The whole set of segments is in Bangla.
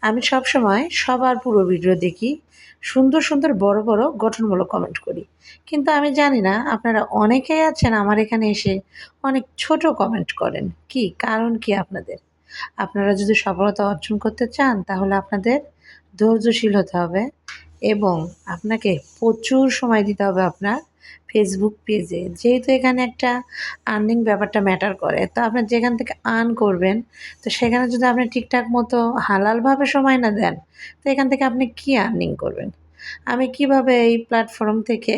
আমি সবসময় সবার পুরো ভিডিও দেখি, সুন্দর সুন্দর বড় বড় গঠনমূলক কমেন্ট করি। কিন্তু আমি জানি না আপনারা অনেকেই আছেন আমার এখানে এসে অনেক ছোট কমেন্ট করেন। কি কারণ কি আপনাদের? আপনারা যদি সফলতা অর্জন করতে চান তাহলে আপনাদের ধৈর্যশীল হতে হবে এবং আপনাকে প্রচুর সময় দিতে হবে আপনার ফেসবুক পেজে। যেহেতু এখানে একটা আর্নিং ব্যাপারটা ম্যাটার করে, তো আপনার যেখান থেকে আর্ন করবেন, তো সেখানে যদি আপনি ঠিকঠাক মতো হালালভাবে সময় না দেন, তো এখান থেকে আপনি কী আর্নিং করবেন? আমি কিভাবে এই প্ল্যাটফর্ম থেকে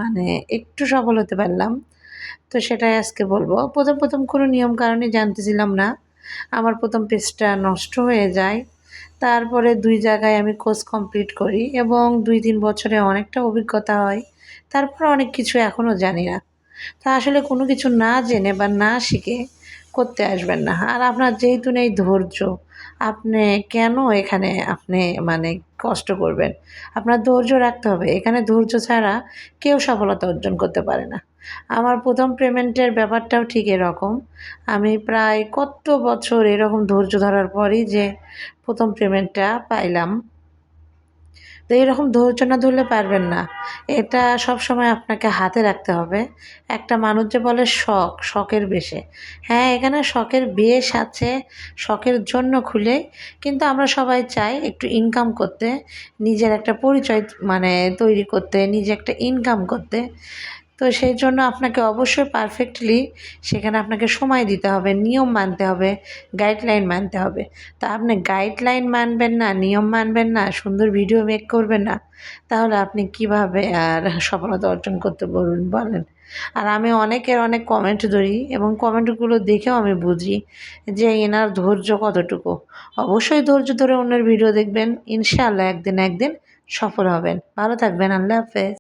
মানে একটু সফল হতে পারলাম, তো সেটাই আজকে বলবো। প্রথম কোনো নিয়ম কানুনই জানতেছিলাম না। আমার প্রথম পেজটা নষ্ট হয়ে যায়। তারপরে ২ জায়গায় আমি কোর্স কমপ্লিট করি এবং ২-৩ বছরে অনেকটা অভিজ্ঞতা হয়। তারপরে অনেক কিছু এখনও জানি না। তা আসলে কোনো কিছু না জেনে বা না শিখে করতে আসবেন না। আর আপনার যেহেতু নেই ধৈর্য, আপনি কেন এখানে মানে কষ্ট করবেন? আপনার ধৈর্য রাখতে হবে। এখানে ধৈর্য ছাড়া কেউ সফলতা অর্জন করতে পারে না। আমার ১ম পেমেন্টের ব্যাপারটাও ঠিক এরকম। আমি প্রায় কত বছর এরকম ধৈর্য ধরার পরই যে ১ম পেমেন্টটা পাইলাম। তো এরকম ধৈর্য না ধরলে পারবেন না। এটা সবসময় আপনাকে হাতে রাখতে হবে। একটা মানুষ যে বলে শখ, শখের বেশে। হ্যাঁ, এখানে শখের বেশ আছে, শখের জন্য খুলে। কিন্তু আমরা সবাই চাই একটু ইনকাম করতে, নিজের একটা পরিচয় মানে তৈরি করতে, নিজে একটা ইনকাম করতে। তো সেই জন্য আপনাকে অবশ্যই পারফেক্টলি সেখানে আপনাকে সময় দিতে হবে, নিয়ম মানতে হবে, গাইডলাইন মানতে হবে। তা আপনি গাইডলাইন মানবেন না, নিয়ম মানবেন না, সুন্দর ভিডিও মেক করবেন না, তাহলে আপনি কিভাবে আর সফলতা অর্জন করতে বলুন বলেন? আর আমি অনেকের অনেক কমেন্ট ধরি এবং কমেন্টগুলো দেখেও আমি বুঝি যে এনার ধৈর্য কতটুকু। অবশ্যই ধৈর্য ধরে অন্যের ভিডিও দেখবেন। ইনশাআল্লাহ একদিন না একদিন সফল হবেন। ভালো থাকবেন। আল্লাহ হাফেজ।